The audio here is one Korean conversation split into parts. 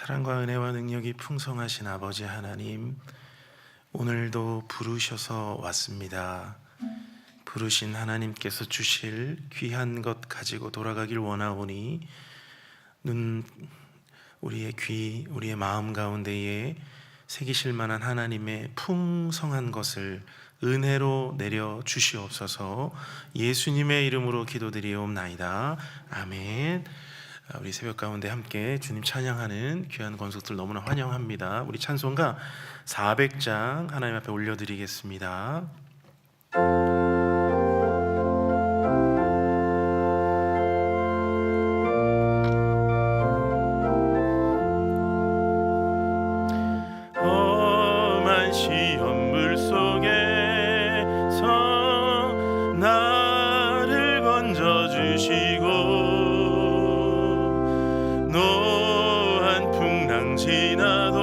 사랑과 은혜와 능력이 풍성하신 아버지 하나님, 오늘도 부르셔서 왔습니다. 부르신 하나님께서 주실 귀한 것 가지고 돌아가길 원하오니 우리의 귀, 우리의 마음 가운데에 새기실 만한 하나님의 풍성한 것을 은혜로 내려 주시옵소서. 예수님의 이름으로 기도드리옵나이다. 아멘. 우리 새벽 가운데 함께 주님 찬양하는 귀한 권속들 너무나 환영합니다. 우리 찬송가 400장 하나님 앞에 올려드리겠습니다. 험한 시험물 속에서 나를 건져주시고 노한 풍랑 지나도록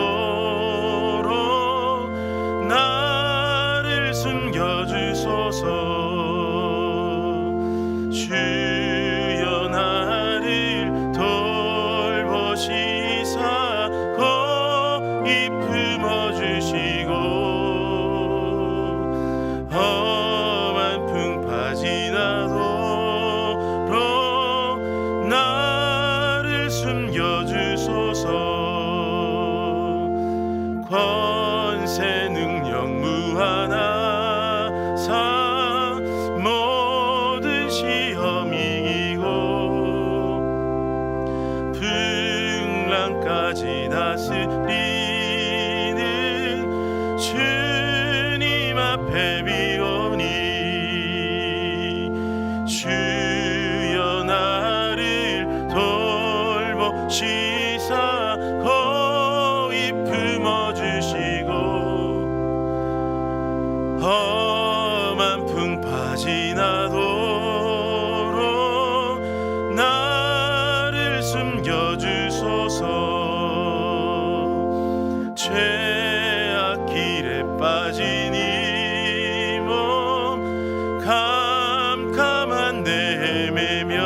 나를 숨겨주소서. 주여 나를 돌보시사 거기 품어주시고 험한 풍파 지나도록 나를 숨겨주소서. 권세 능력 무한하사 모든 시험 이기고 풍랑까지 다스리는 주님 앞에 비오니 주여 나를 돌보시사 거기 품어주시고 험한 풍파 지나도록 나를 숨겨주소서. 죄악 길에 빠진 이 몸 캄캄한 데 헤매며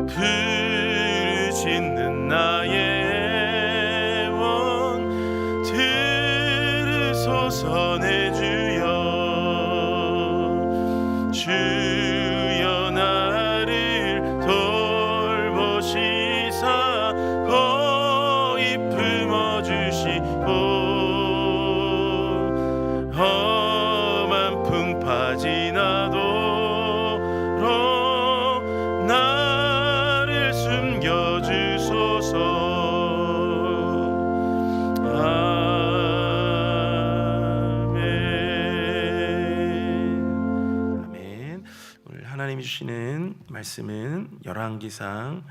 부르짖는 나의 원 들으소서. 내 주여 주여 나를 돌보시사 거기 품어주시고 험한 풍파 지나도록 나를 숨겨주소서. 하나님이 주시는 말씀은 열왕기상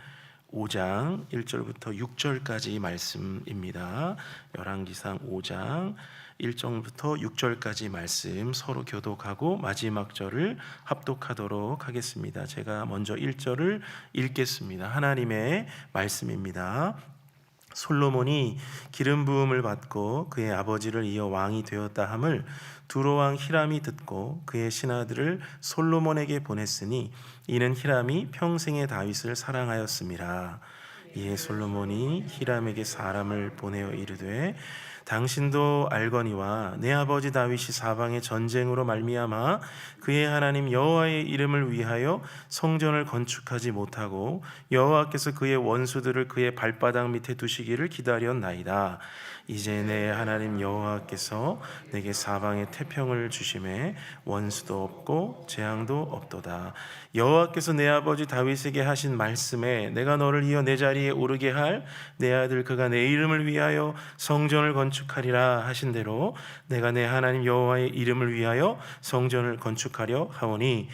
5장 1절부터 6절까지 말씀입니다. 열왕기상 5장 1절부터 6절까지 말씀 서로 교독하고 마지막 절을 합독하도록 하겠습니다. 제가 먼저 1절을 읽겠습니다. 하나님의 말씀입니다. 솔로몬이 기름 부음을 받고 그의 아버지를 이어 왕이 되었다 함을 두로왕 히람이 듣고 그의 신하들을 솔로몬에게 보냈으니 이는 히람이 평생의 다윗을 사랑하였음이라. 이에 솔로몬이 히람에게 사람을 보내어 이르되 당신도 알거니와 내 아버지 다윗이 사방의 전쟁으로 말미암아 그의 하나님 여호와의 이름을 위하여 성전을 건축하지 못하고 여호와께서 그의 원수들을 그의 발바닥 밑에 두시기를 기다렸나이다. 이제 내 하나님 여호와께서 내게 사방에 태평을 주심에 원수도 없고 재앙도 없도다. 여호와께서 내 아버지 다윗에게 하신 말씀에 내가 너를 이어 내 자리에 오르게 할 내 아들 그가 내 이름을 위하여 성전을 건축하리라 하신 대로 내가 내 하나님 여호와의 이름을 위하여 성전을 건축하려 하오니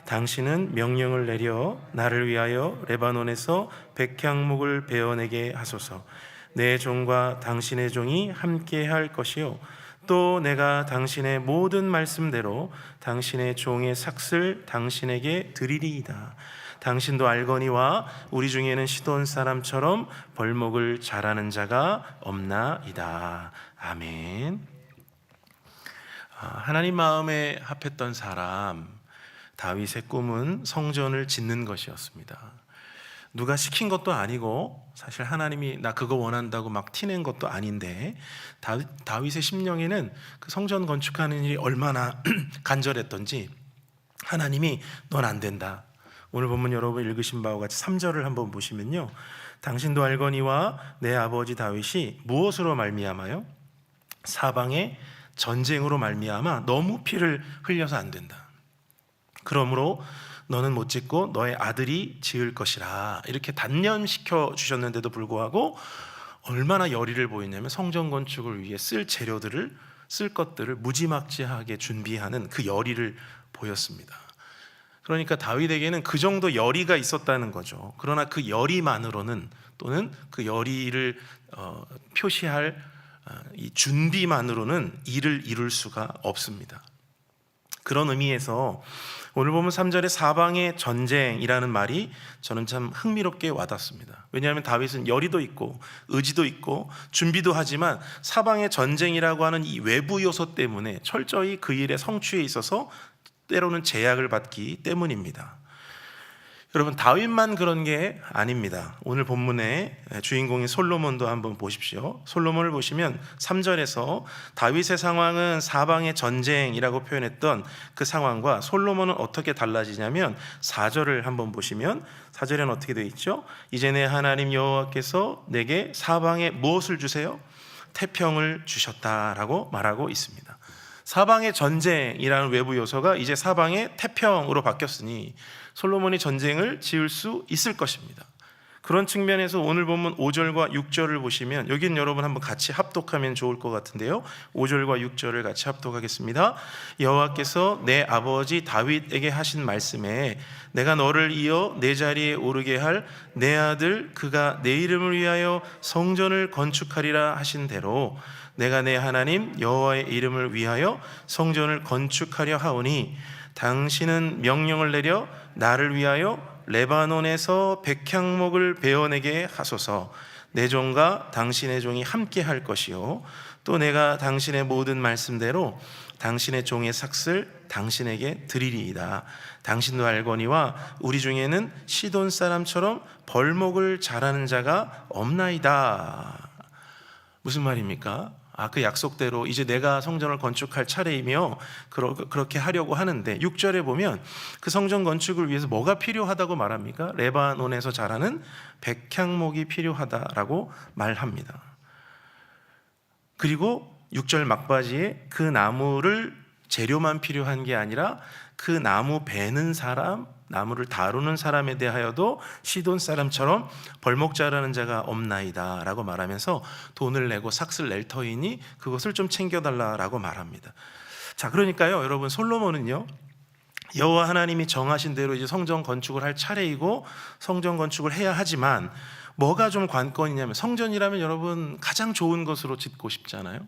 당신은 명령을 내려 나를 위하여 레바논에서 백향목을 베어내게 하소서. 내 종과 당신의 종이 함께 할 것이요 또 내가 당신의 모든 말씀대로 당신의 종의 삭슬 당신에게 드리리이다. 당신도 알거니와 우리 중에는 시돈 사람처럼 벌목을 잘하는 자가 없나이다. 아멘. 하나님 마음에 합했던 사람 다윗의 꿈은 성전을 짓는 것이었습니다. 누가 시킨 것도 아니고 사실 하나님이 나 그거 원한다고 막 티낸 것도 아닌데 다윗의 심령에는 그 성전 건축하는 일이 얼마나 간절했던지 하나님이 넌 안 된다. 오늘 본문 여러분 읽으신 바와 같이 3절을 한번 보시면요, 당신도 알거니와 내 아버지 다윗이 무엇으로 말미암아요? 사방의 전쟁으로 말미암아 너무 피를 흘려서 안 된다. 그러므로 너는 못 짓고 너의 아들이 지을 것이라. 이렇게 단념시켜 주셨는데도 불구하고 얼마나 열의를 보이냐면 성전 건축을 위해 쓸 재료들을, 쓸 것들을 무지막지하게 준비하는 그 열의를 보였습니다. 그러니까 다윗에게는 그 정도 열의가 있었다는 거죠. 그러나 그 열의만으로는, 또는 그 열의를 표시할 이 준비만으로는 일을 이룰 수가 없습니다. 그런 의미에서 오늘 보면 3절에 사방의 전쟁이라는 말이 저는 참 흥미롭게 와닿습니다. 왜냐하면 다윗은 열의도 있고 의지도 있고 준비도 하지만 사방의 전쟁이라고 하는 이 외부 요소 때문에 철저히 그 일의 성취에 있어서 때로는 제약을 받기 때문입니다. 여러분, 다윗만 그런 게 아닙니다. 오늘 본문의 주인공인 솔로몬도 한번 보십시오. 솔로몬을 보시면 3절에서 다윗의 상황은 사방의 전쟁이라고 표현했던 그 상황과 솔로몬은 어떻게 달라지냐면 4절을 한번 보시면 4절에는 어떻게 되어 있죠? 이제 내 하나님 여호와께서 내게 사방에 무엇을 주세요? 태평을 주셨다라고 말하고 있습니다. 사방의 전쟁이라는 외부 요소가 이제 사방의 태평으로 바뀌었으니 솔로몬이 전쟁을 지을 수 있을 것입니다. 그런 측면에서 오늘 보면 5절과 6절을 보시면, 여기는 여러분 한번 같이 합독하면 좋을 것 같은데요, 5절과 6절을 같이 합독하겠습니다. 여호와께서 내 아버지 다윗에게 하신 말씀에 내가 너를 이어 내 자리에 오르게 할 내 아들 그가 내 이름을 위하여 성전을 건축하리라 하신 대로 내가 내 하나님 여호와의 이름을 위하여 성전을 건축하려 하오니 당신은 명령을 내려 나를 위하여 레바논에서 백향목을 베어내게 하소서. 내 종과 당신의 종이 함께 할 것이요 또 내가 당신의 모든 말씀대로 당신의 종의 삭슬 당신에게 드리리이다. 당신도 알거니와 우리 중에는 시돈 사람처럼 벌목을 잘하는 자가 없나이다. 무슨 말입니까? 그 약속대로 이제 내가 성전을 건축할 차례이며 그렇게 하려고 하는데 6절에 보면 그 성전 건축을 위해서 뭐가 필요하다고 말합니까? 레바논에서 자라는 백향목이 필요하다라고 말합니다. 그리고 6절 막바지에 그 나무를 재료만 필요한 게 아니라 그 나무 베는 사람, 나무를 다루는 사람에 대하여도 시돈 사람처럼 벌목 자라는 자가 없나이다 라고 말하면서 돈을 내고 삭슬 낼 터이니 그것을 좀 챙겨달라라고 말합니다. 자, 그러니까요 여러분, 솔로몬은요 여호와 하나님이 정하신 대로 이제 성전 건축을 할 차례이고 성전 건축을 해야 하지만 뭐가 좀 관건이냐면, 성전이라면 여러분 가장 좋은 것으로 짓고 싶잖아요.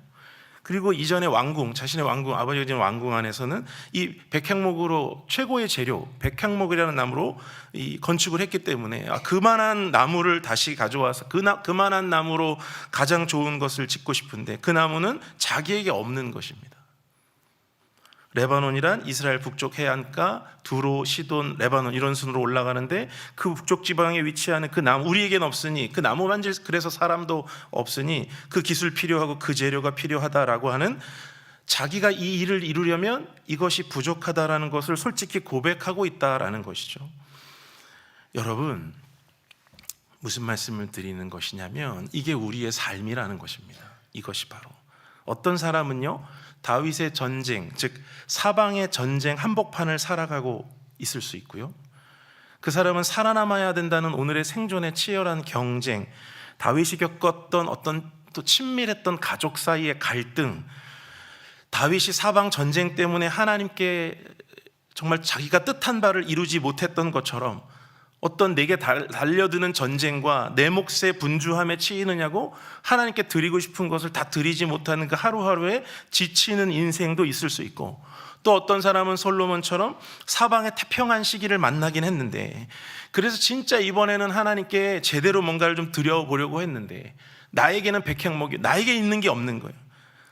그리고 이전에 왕궁, 자신의 왕궁, 아버지가 지은 왕궁 안에서는 이 백향목으로 최고의 재료, 백향목이라는 나무로 이 건축을 했기 때문에 그만한 나무를 다시 가져와서 그만한 나무로 가장 좋은 것을 짓고 싶은데 그 나무는 자기에게 없는 것입니다. 레바논이란 이스라엘 북쪽 해안가, 두로, 시돈, 레바논 이런 순으로 올라가는데 그 북쪽 지방에 위치하는 그 나무, 우리에겐 없으니, 그 나무 만질 그래서 사람도 없으니 그 기술 필요하고 그 재료가 필요하다라고 하는, 자기가 이 일을 이루려면 이것이 부족하다라는 것을 솔직히 고백하고 있다라는 것이죠. 여러분, 무슨 말씀을 드리는 것이냐면 이게 우리의 삶이라는 것입니다. 이것이 바로 어떤 사람은요 다윗의 전쟁, 즉 사방의 전쟁 한복판을 살아가고 있을 수 있고요, 그 사람은 살아남아야 된다는 오늘의 생존의 치열한 경쟁, 다윗이 겪었던 어떤 또 친밀했던 가족 사이의 갈등, 다윗이 사방 전쟁 때문에 하나님께 정말 자기가 뜻한 바를 이루지 못했던 것처럼 어떤 내게 달려드는 전쟁과 내 몫의 분주함에 치이느냐고 하나님께 드리고 싶은 것을 다 드리지 못하는 그 하루하루에 지치는 인생도 있을 수 있고, 또 어떤 사람은 솔로몬처럼 사방의 태평한 시기를 만나긴 했는데 그래서 진짜 이번에는 하나님께 제대로 뭔가를 좀 드려보려고 했는데 나에게는 백향목이, 나에게 있는 게 없는 거예요.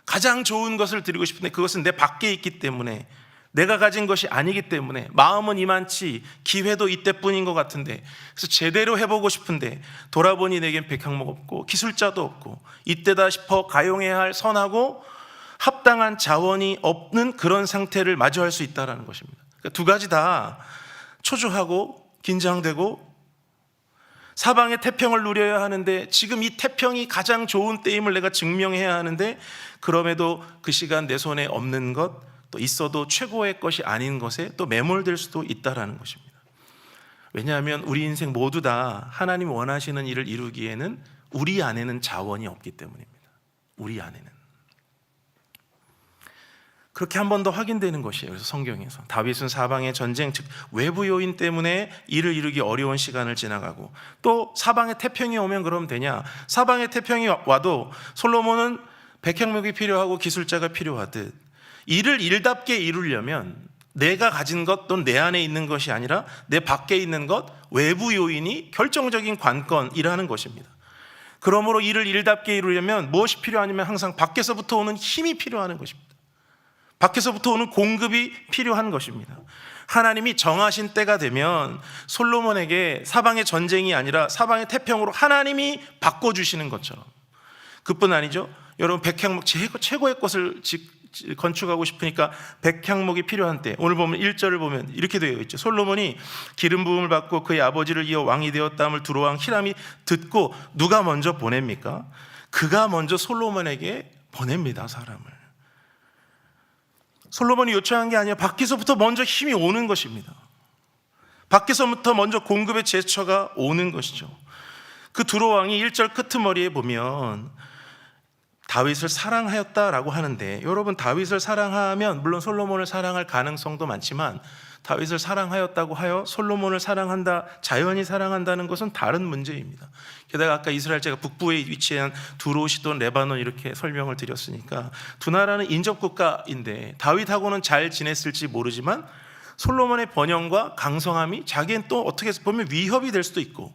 가장 좋은 것을 드리고 싶은데 그것은 내 밖에 있기 때문에 내가 가진 것이 아니기 때문에 마음은 이만치 기회도 이때뿐인 것 같은데, 그래서 제대로 해보고 싶은데 돌아보니 내겐 백향목 없고 기술자도 없고 이때다 싶어 가용해야 할 선하고 합당한 자원이 없는 그런 상태를 마주할 수 있다는 것입니다. 그러니까 두 가지 다 초조하고 긴장되고 사방의 태평을 누려야 하는데, 지금 이 태평이 가장 좋은 때임을 내가 증명해야 하는데, 그럼에도 그 시간 내 손에 없는 것, 또 있어도 최고의 것이 아닌 것에 또 매몰될 수도 있다는 것입니다. 왜냐하면 우리 인생 모두 다 하나님 원하시는 일을 이루기에는 우리 안에는 자원이 없기 때문입니다. 우리 안에는. 그렇게 한 번 더 확인되는 것이에요. 그래서 성경에서 다윗은 사방의 전쟁, 즉 외부 요인 때문에 일을 이루기 어려운 시간을 지나가고, 또 사방의 태평이 오면 그러면 되냐? 사방의 태평이 와도 솔로몬은 백향목이 필요하고 기술자가 필요하듯 일을 일답게 이루려면 내가 가진 것 또는 내 안에 있는 것이 아니라 내 밖에 있는 것, 외부 요인이 결정적인 관건이라는 것입니다. 그러므로 일을 일답게 이루려면 무엇이 필요하냐면 항상 밖에서부터 오는 힘이 필요한 것입니다. 밖에서부터 오는 공급이 필요한 것입니다. 하나님이 정하신 때가 되면 솔로몬에게 사방의 전쟁이 아니라 사방의 태평으로 하나님이 바꿔주시는 것처럼, 그뿐 아니죠. 여러분, 백향목, 최고의 것을 건축하고 싶으니까 백향목이 필요한 때, 오늘 보면 1절을 보면 이렇게 되어 있죠. 솔로몬이 기름 부음을 받고 그의 아버지를 이어 왕이 되었다함을 두로왕 히람이 듣고 누가 먼저 보냅니까? 그가 먼저 솔로몬에게 보냅니다, 사람을. 솔로몬이 요청한 게 아니라 밖에서부터 먼저 힘이 오는 것입니다. 밖에서부터 먼저 공급의 제처가 오는 것이죠. 그 두로왕이 1절 끄트머리에 보면 다윗을 사랑하였다라고 하는데, 여러분, 다윗을 사랑하면 물론 솔로몬을 사랑할 가능성도 많지만, 다윗을 사랑하였다고 하여 솔로몬을 사랑한다, 자연히 사랑한다는 것은 다른 문제입니다. 게다가 아까 이스라엘, 제가 북부에 위치한 두로, 시돈, 레바논 이렇게 설명을 드렸으니까 두 나라는 인접국가인데 다윗하고는 잘 지냈을지 모르지만 솔로몬의 번영과 강성함이 자기는 또 어떻게 보면 위협이 될 수도 있고,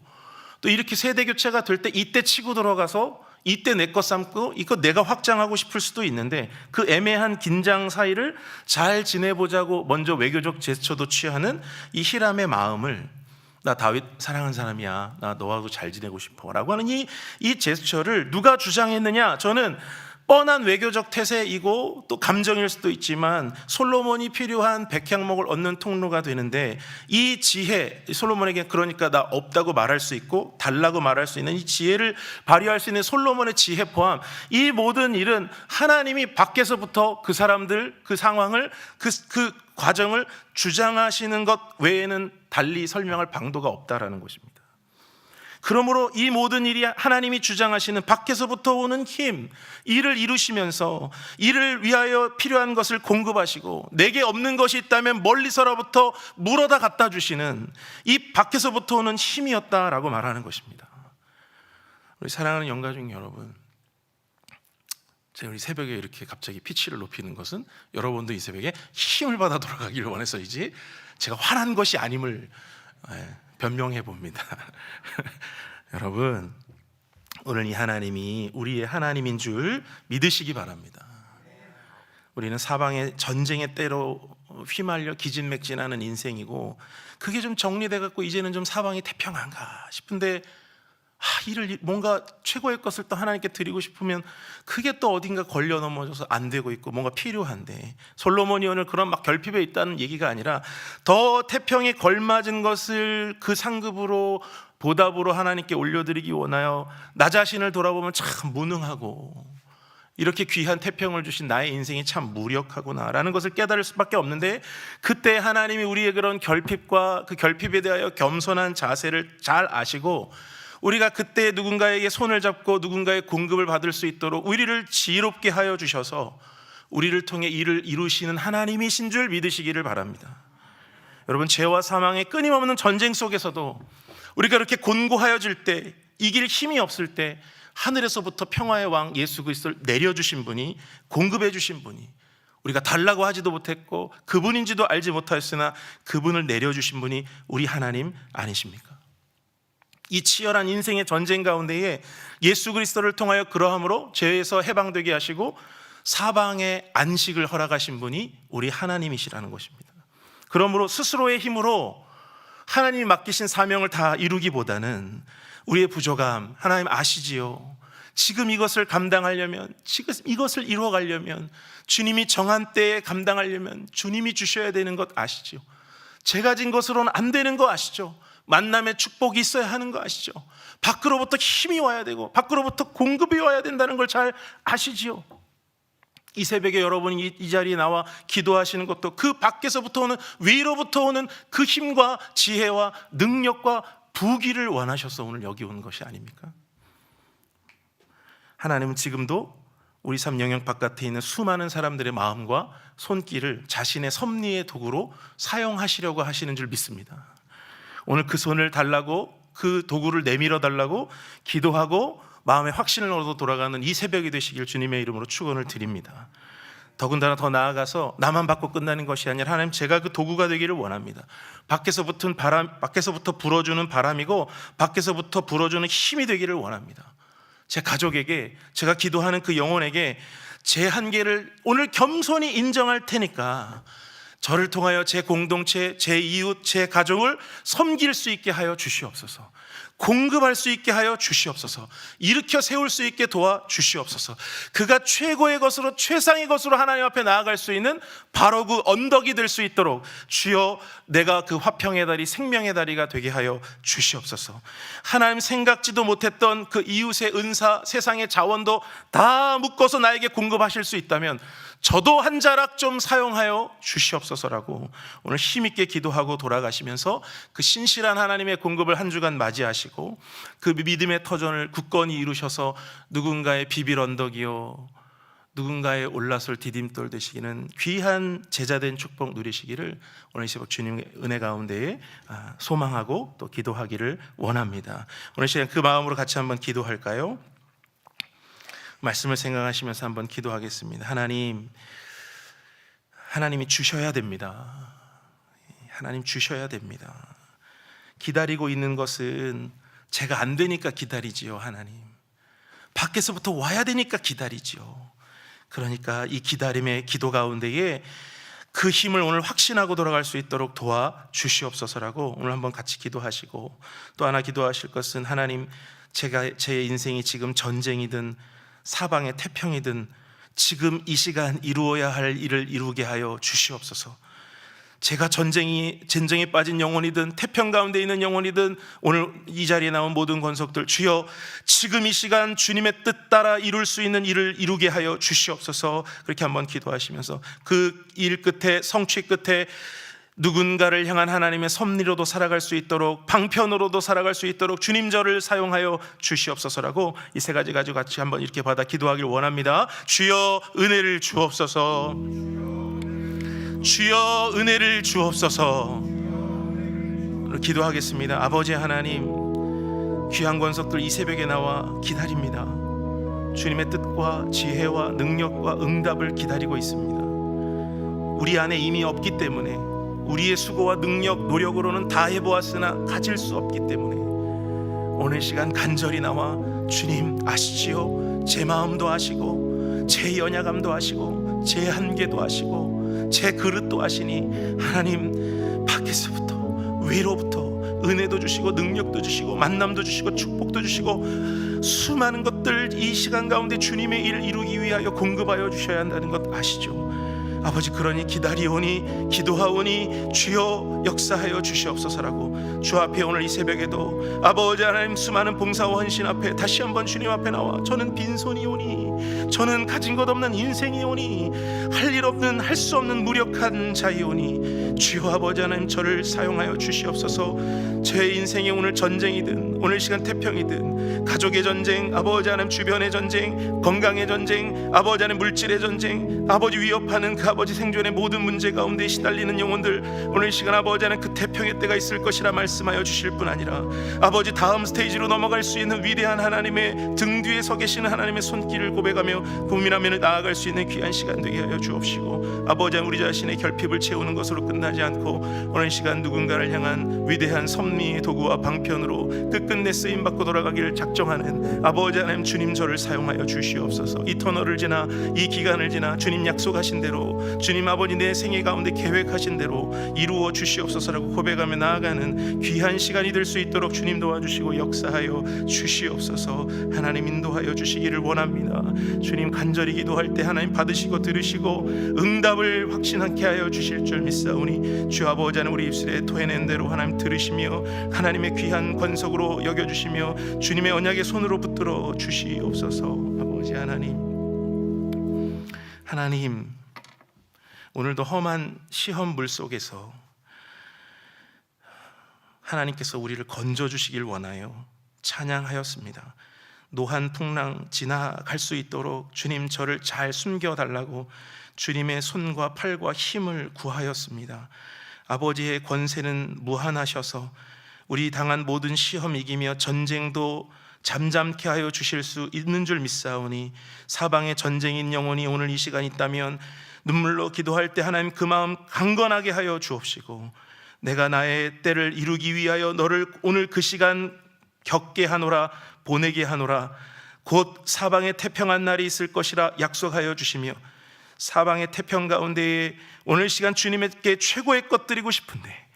또 이렇게 세대 교체가 될 때 이때 치고 들어가서 이때 내 것 삼고 이거 내가 확장하고 싶을 수도 있는데, 그 애매한 긴장 사이를 잘 지내보자고 먼저 외교적 제스처도 취하는 이 히람의 마음을, 나 다윗 사랑하는 사람이야, 나 너하고 잘 지내고 싶어 라고 하는 이 제스처를 누가 주장했느냐? 저는 뻔한 외교적 태세이고 또 감정일 수도 있지만 솔로몬이 필요한 백향목을 얻는 통로가 되는데, 이 지혜, 솔로몬에게 그러니까 나 없다고 말할 수 있고 달라고 말할 수 있는 이 지혜를 발휘할 수 있는 솔로몬의 지혜 포함, 이 모든 일은 하나님이 밖에서부터 그 사람들, 그 상황을, 그 과정을 주장하시는 것 외에는 달리 설명할 방도가 없다라는 것입니다. 그러므로 이 모든 일이 하나님이 주장하시는 밖에서부터 오는 힘, 일을 이루시면서 이를 위하여 필요한 것을 공급하시고, 내게 없는 것이 있다면 멀리서로부터 물어다 갖다 주시는 이 밖에서부터 오는 힘이었다라고 말하는 것입니다. 우리 사랑하는 영가족 여러분, 제가 우리 새벽에 이렇게 갑자기 피치를 높이는 것은 여러분도 이 새벽에 힘을 받아 돌아가기를 원해서이지 제가 화난 것이 아님을 변명해 봅니다. 여러분, 오늘 이 하나님이 우리의 하나님인 줄 믿으시기 바랍니다. 우리는 사방의 전쟁의 때로 휘말려 기진맥진하는 인생이고, 그게 좀 정리돼 갖고 이제는 좀 사방이 태평한가 싶은데, 일을 뭔가 최고의 것을 또 하나님께 드리고 싶으면 그게 또 어딘가 걸려 넘어져서 안 되고 있고 뭔가 필요한데, 솔로몬이 오늘 그런 막 결핍에 있다는 얘기가 아니라 더 태평에 걸맞은 것을 그 상급으로 보답으로 하나님께 올려드리기 원하여 나 자신을 돌아보면 참 무능하고 이렇게 귀한 태평을 주신 나의 인생이 참 무력하구나라는 것을 깨달을 수밖에 없는데, 그때 하나님이 우리의 그런 결핍과 그 결핍에 대하여 겸손한 자세를 잘 아시고, 우리가 그때 누군가에게 손을 잡고 누군가의 공급을 받을 수 있도록 우리를 지혜롭게 하여 주셔서 우리를 통해 일을 이루시는 하나님이신 줄 믿으시기를 바랍니다. 여러분, 죄와 사망의 끊임없는 전쟁 속에서도 우리가 이렇게 곤고하여질 때, 이길 힘이 없을 때 하늘에서부터 평화의 왕 예수 그리스도를 내려주신 분이, 공급해 주신 분이, 우리가 달라고 하지도 못했고 그분인지도 알지 못하였으나 그분을 내려주신 분이 우리 하나님 아니십니까? 이 치열한 인생의 전쟁 가운데에 예수 그리스도를 통하여 그러함으로 죄에서 해방되게 하시고 사방에 안식을 허락하신 분이 우리 하나님이시라는 것입니다. 그러므로 스스로의 힘으로 하나님이 맡기신 사명을 다 이루기보다는 우리의 부족함 하나님 아시지요. 지금 이것을 감당하려면, 지금 이것을 이루어가려면, 주님이 정한 때에 감당하려면 주님이 주셔야 되는 것 아시죠? 제가 진 것으로는 안 되는 거 아시죠? 만남의 축복이 있어야 하는 거 아시죠? 밖으로부터 힘이 와야 되고 밖으로부터 공급이 와야 된다는 걸 잘 아시지요? 이 새벽에 여러분이 이 자리에 나와 기도하시는 것도 그 밖에서부터 오는, 위로부터 오는 그 힘과 지혜와 능력과 부귀를 원하셔서 오늘 여기 온 것이 아닙니까? 하나님은 지금도 우리 삶 영역 바깥에 있는 수많은 사람들의 마음과 손길을 자신의 섭리의 도구로 사용하시려고 하시는 줄 믿습니다. 오늘 그 손을 달라고, 그 도구를 내밀어 달라고 기도하고 마음의 확신을 얻어 돌아가는 이 새벽이 되시길 주님의 이름으로 축원을 드립니다. 더군다나 더 나아가서 나만 받고 끝나는 것이 아니라 하나님, 제가 그 도구가 되기를 원합니다. 밖에서부터 불어주는 바람이고 밖에서부터 불어주는 힘이 되기를 원합니다. 제 가족에게, 제가 기도하는 그 영혼에게 제 한계를 오늘 겸손히 인정할 테니까 저를 통하여 제 공동체, 제 이웃, 제 가족을 섬길 수 있게 하여 주시옵소서. 공급할 수 있게 하여 주시옵소서. 일으켜 세울 수 있게 도와 주시옵소서. 그가 최고의 것으로, 최상의 것으로 하나님 앞에 나아갈 수 있는 바로 그 언덕이 될 수 있도록 주여, 내가 그 화평의 다리, 생명의 다리가 되게 하여 주시옵소서. 하나님 생각지도 못했던 그 이웃의 은사, 세상의 자원도 다 묶어서 나에게 공급하실 수 있다면 저도 한 자락 좀 사용하여 주시옵소서라고 오늘 힘있게 기도하고 돌아가시면서 그 신실한 하나님의 공급을 한 주간 맞이하시고 그 믿음의 터전을 굳건히 이루셔서 누군가의 비빌 언덕이요, 누군가의 올라설 디딤돌 되시기는 귀한 제자된 축복 누리시기를 오늘 이 새벽 주님의 은혜 가운데에 소망하고 또 기도하기를 원합니다. 오늘 시간 그 마음으로 같이 한번 기도할까요? 말씀을 생각하시면서 한번 기도하겠습니다. 하나님이 주셔야 됩니다. 하나님 주셔야 됩니다. 기다리고 있는 것은 제가 안 되니까 기다리지요. 하나님, 밖에서부터 와야 되니까 기다리지요. 그러니까 이 기다림의 기도 가운데에 그 힘을 오늘 확신하고 돌아갈 수 있도록 도와 주시옵소서라고 오늘 한번 같이 기도하시고, 또 하나 기도하실 것은 하나님, 제 인생이 지금 전쟁이든 사방의 태평이든 지금 이 시간 이루어야 할 일을 이루게 하여 주시옵소서. 제가 전쟁에 빠진 영혼이든 태평 가운데 있는 영혼이든 오늘 이 자리에 나온 모든 권속들, 주여 지금 이 시간 주님의 뜻 따라 이룰 수 있는 일을 이루게 하여 주시옵소서. 그렇게 한번 기도하시면서 그 일 끝에, 성취 끝에 누군가를 향한 하나님의 섭리로도 살아갈 수 있도록, 방편으로도 살아갈 수 있도록 주님 저를 사용하여 주시옵소서라고 이 세 가지 가지고 같이 한번 이렇게 받아 기도하길 원합니다. 주여 은혜를 주옵소서. 주여 은혜를 주옵소서. 기도하겠습니다. 아버지 하나님, 귀한 권속들 이 새벽에 나와 기다립니다. 주님의 뜻과 지혜와 능력과 응답을 기다리고 있습니다. 우리 안에 이미 없기 때문에, 우리의 수고와 능력, 노력으로는 다 해보았으나 가질 수 없기 때문에 오늘 시간 간절히 나와 주님 아시지요? 제 마음도 아시고 제 연약함도 아시고 제 한계도 아시고 제 그릇도 아시니 하나님, 밖에서부터 위로부터 은혜도 주시고 능력도 주시고 만남도 주시고 축복도 주시고 수많은 것들 이 시간 가운데 주님의 일을 이루기 위하여 공급하여 주셔야 한다는 것 아시죠? 아버지, 그러니 기다리오니 기도하오니 주여 역사하여 주시옵소서라고 주 앞에 오늘 이 새벽에도 아버지 하나님, 수많은 봉사와 헌신 앞에 다시 한번 주님 앞에 나와 저는 빈손이오니, 저는 가진 것 없는 인생이오니, 할 일 없는, 할 수 없는 무력한 자이오니 주여 아버지 하나님, 저를 사용하여 주시옵소서. 제 인생에 오늘 전쟁이든 오늘 시간 태평이든 가족의 전쟁, 아버지 하나님 주변의 전쟁, 건강의 전쟁, 아버지 하나님 물질의 전쟁, 아버지 위협하는 그 아버지 생존의 모든 문제 가운데 시달리는 영혼들, 오늘 시간 아버지 하나님 그 태평의 때가 있을 것이라 말씀하여 주실 뿐 아니라 아버지 다음 스테이지로 넘어갈 수 있는 위대한 하나님의 등 뒤에 서 계시는 하나님의 손길을 고백하며 고민하며 나아갈 수 있는 귀한 시간 되게 하여 주옵시고, 아버지 우리 자신의 결핍을 채우는 것으로 끝나지 않고 오늘 시간 누군가를 향한 위대한 섭리의 도구와 방편으로 끝끝내 쓰임받고 돌아가기를 작정하는 아버지 하나님, 주님 저를 사용하여 주시옵소서. 이 터널을 지나 이 기간을 지나 주님 약속하신 대로, 주님 아버지 내 생애 가운데 계획하신 대로 이루어 주시옵소서라고 고백하며 나아가는 귀한 시간이 될 수 있도록 주님 도와주시고 역사하여 주시옵소서. 하나님 인도하여 주시기를 원합니다. 주님 간절히 기도할 때 하나님 받으시고 들으시고 응답을 확신하게 하여 주실 줄 믿사오니 주 아버지 하나님, 우리 입술에 토해낸 대로 하나님 들으시며 하나님의 귀한 권속으로 여겨주시며 주님의 언약의 손으로 붙들어 주시옵소서. 아버지 하나님, 오늘도 험한 시험 물 속에서 하나님께서 우리를 건져주시길 원하여 찬양하였습니다. 노한 풍랑 지나갈 수 있도록 주님 저를 잘 숨겨달라고 주님의 손과 팔과 힘을 구하였습니다. 아버지의 권세는 무한하셔서 우리 당한 모든 시험 이기며 전쟁도 잠잠케 하여 주실 수 있는 줄 믿사오니 사방에 전쟁인 영혼이 오늘 이 시간 있다면 눈물로 기도할 때 하나님 그 마음 강건하게 하여 주옵시고, 내가 나의 때를 이루기 위하여 너를 오늘 그 시간 겪게 하노라, 보내게 하노라, 곧 사방에 태평한 날이 있을 것이라 약속하여 주시며, 사방의 태평 가운데에 오늘 시간 주님께 최고의 것 드리고 싶은데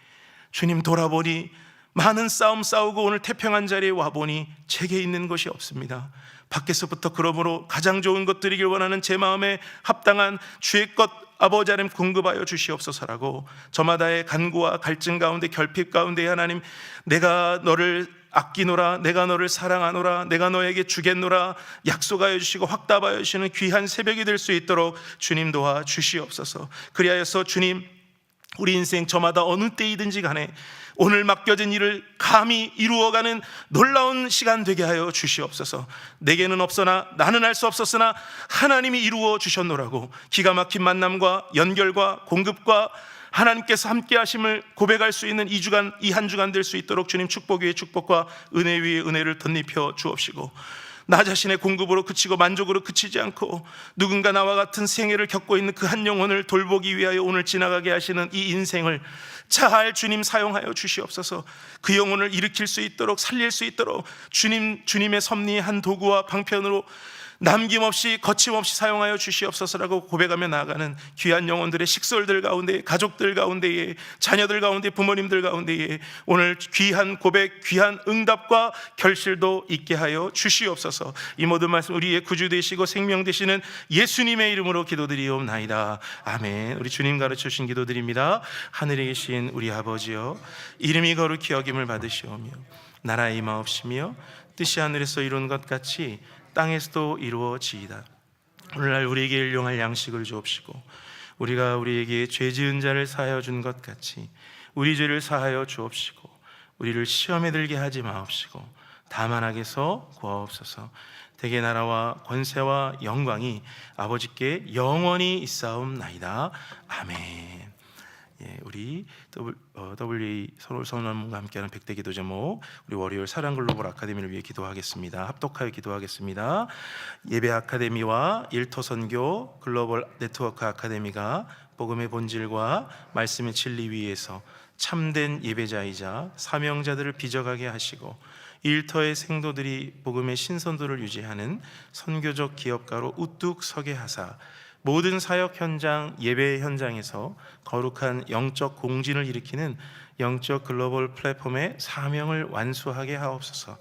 주님 돌아보니 많은 싸움 싸우고 오늘 태평한 자리에 와보니 제게 있는 것이 없습니다. 밖에서부터 그러므로 가장 좋은 것 드리길 원하는 제 마음에 합당한 주의 것 아버지 하나님 공급하여 주시옵소서라고 저마다의 간구와 갈증 가운데 결핍 가운데 하나님, 내가 너를 아끼노라, 내가 너를 사랑하노라, 내가 너에게 주겠노라 약속하여 주시고 확답하여 주시는 귀한 새벽이 될 수 있도록 주님 도와 주시옵소서. 그리하여서 주님, 우리 인생 저마다 어느 때이든지 간에 오늘 맡겨진 일을 감히 이루어가는 놀라운 시간 되게 하여 주시옵소서. 내게는 없으나 나는 알 수 없었으나 하나님이 이루어 주셨노라고 기가 막힌 만남과 연결과 공급과 하나님께서 함께 하심을 고백할 수 있는 이 한 주간 될 수 있도록 주님 축복 위에 축복과 은혜 위에 은혜를 덧입혀 주옵시고, 나 자신의 공급으로 그치고 만족으로 그치지 않고 누군가 나와 같은 생애를 겪고 있는 그 한 영혼을 돌보기 위하여 오늘 지나가게 하시는 이 인생을 잘 주님 사용하여 주시옵소서. 그 영혼을 일으킬 수 있도록 살릴 수 있도록 주님의 섭리의 한 도구와 방편으로 남김없이 거침없이 사용하여 주시옵소서라고 고백하며 나아가는 귀한 영혼들의 식솔들 가운데, 가족들 가운데에, 자녀들 가운데, 부모님들 가운데에 오늘 귀한 고백, 귀한 응답과 결실도 있게 하여 주시옵소서. 이 모든 말씀 우리의 구주 되시고 생명 되시는 예수님의 이름으로 기도드리옵나이다. 아멘. 우리 주님 가르쳐 주신 기도드립니다. 하늘에 계신 우리 아버지여, 이름이 거룩히 여김을 받으시오며 나라의 임하옵시며 뜻이 하늘에서 이룬 것 같이 땅에서도 이루어지이다. 오늘날 우리에게 일용할 양식을 주옵시고, 우리가 우리에게 죄 지은 자를 사하여 준 것 같이 우리 죄를 사하여 주옵시고, 우리를 시험에 들게 하지 마옵시고 다만 악에서 구하옵소서. 대개 나라와 권세와 영광이 아버지께 영원히 있사옵나이다. 아멘. 우리 WA 선언문과 함께하는 100대 기도 제목, 우리 월요일 사랑 글로벌 아카데미를 위해 기도하겠습니다. 합독하여 기도하겠습니다. 예배 아카데미와 일터 선교 글로벌 네트워크 아카데미가 복음의 본질과 말씀의 진리 위에서 참된 예배자이자 사명자들을 빚어가게 하시고, 일터의 생도들이 복음의 신선도를 유지하는 선교적 기업가로 우뚝 서게 하사 모든 사역 현장, 예배 현장에서 거룩한 영적 공진을 일으키는 영적 글로벌 플랫폼의 사명을 완수하게 하옵소서.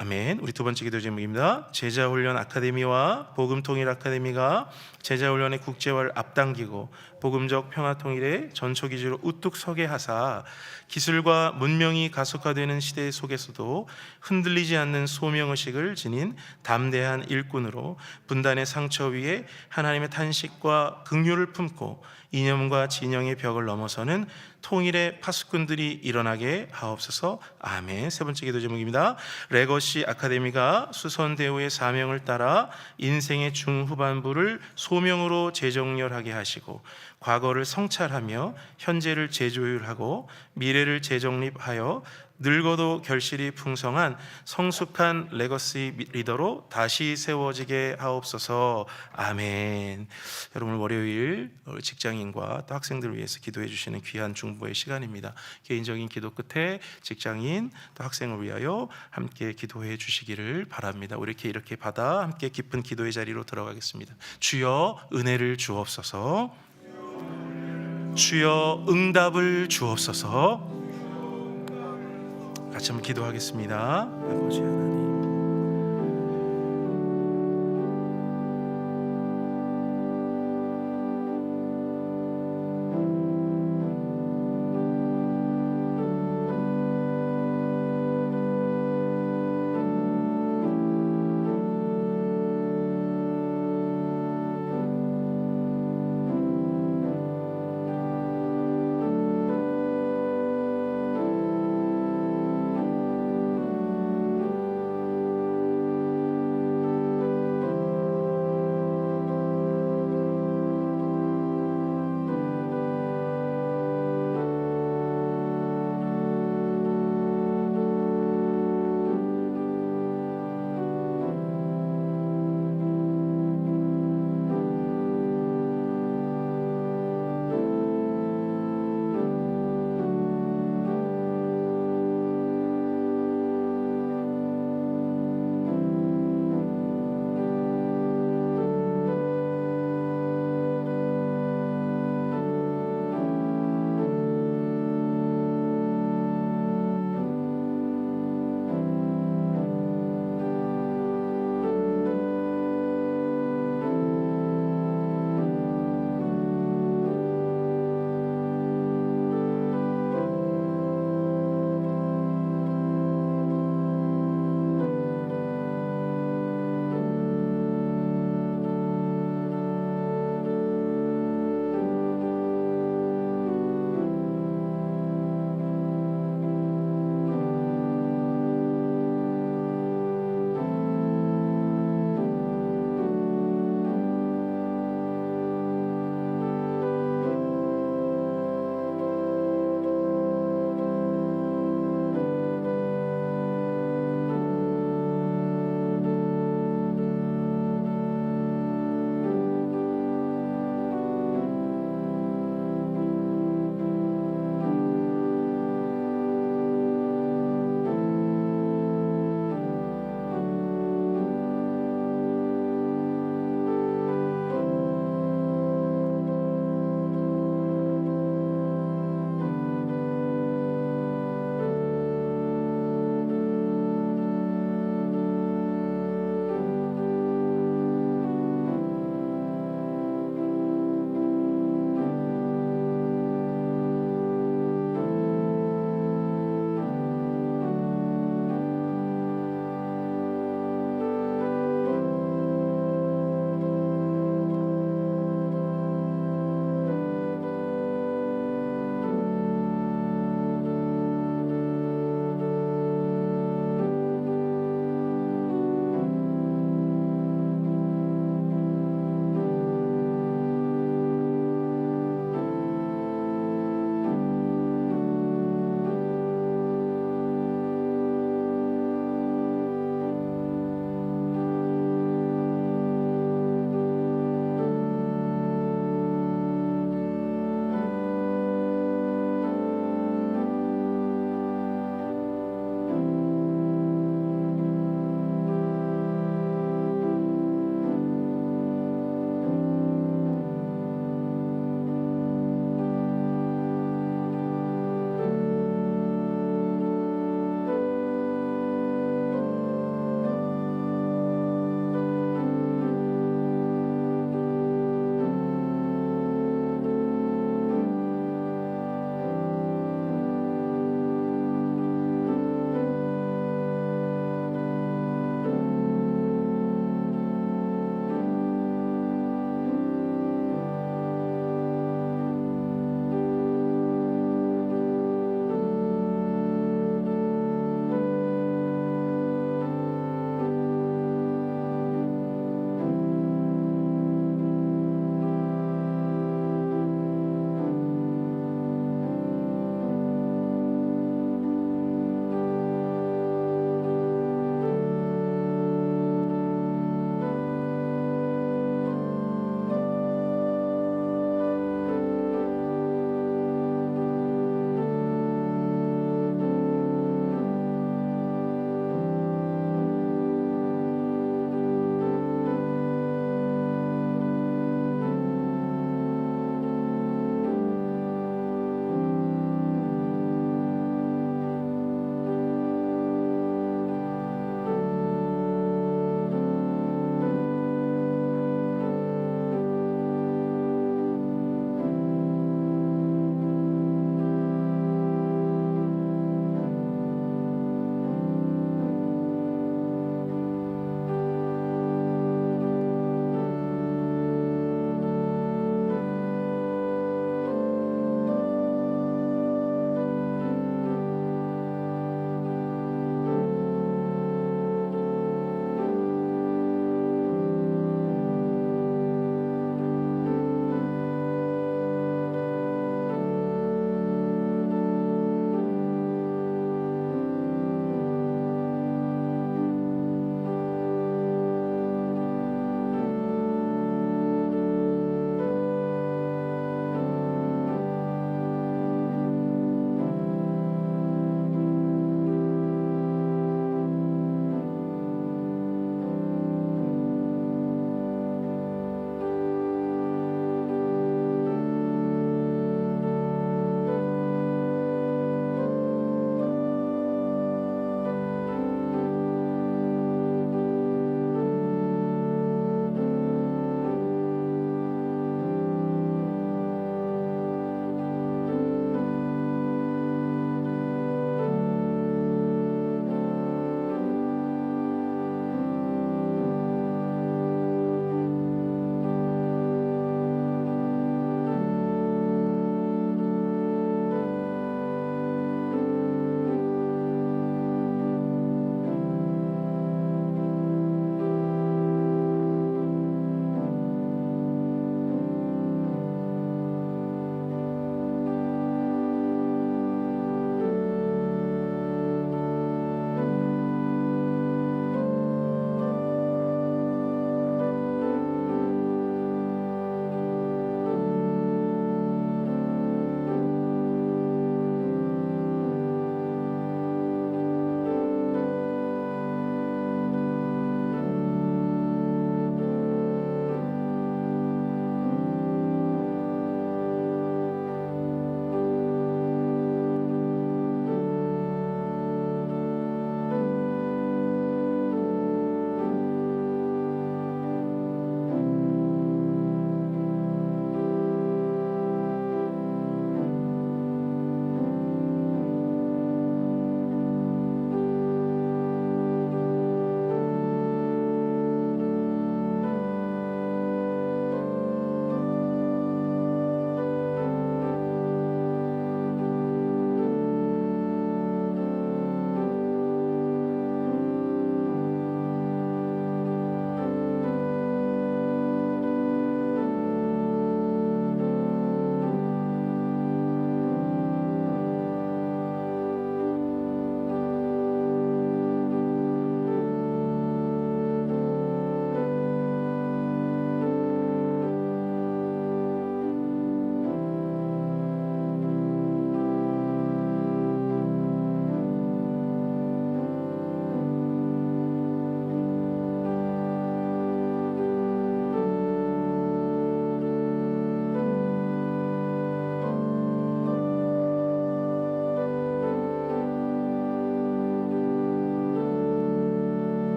아멘. 우리 두 번째 기도 제목입니다. 제자훈련 아카데미와 복음통일 아카데미가 제자훈련의 국제화를 앞당기고 복음적 평화통일의 전초기지로 우뚝 서게 하사 기술과 문명이 가속화되는 시대 속에서도 흔들리지 않는 소명의식을 지닌 담대한 일꾼으로 분단의 상처 위에 하나님의 탄식과 긍휼을 품고 이념과 진영의 벽을 넘어서는 통일의 파수꾼들이 일어나게 하옵소서. 아멘. 세 번째 기도 제목입니다. 레거시 아카데미가 수선대우의 사명을 따라 인생의 중후반부를 소명으로 재정렬하게 하시고 과거를 성찰하며 현재를 재조율하고 미래를 재정립하여 늙어도 결실이 풍성한 성숙한 레거시 리더로 다시 세워지게 하옵소서. 아멘. 여러분, 월요일 직장인과 또 학생들을 위해서 기도해 주시는 귀한 중보의 시간입니다. 개인적인 기도 끝에 직장인 또 학생을 위하여 함께 기도해 주시기를 바랍니다. 우리 이렇게 받아 함께 깊은 기도의 자리로 들어가겠습니다. 주여 은혜를 주옵소서. 주여 응답을 주옵소서. 같이 한번 기도하겠습니다. 아버지 하나님,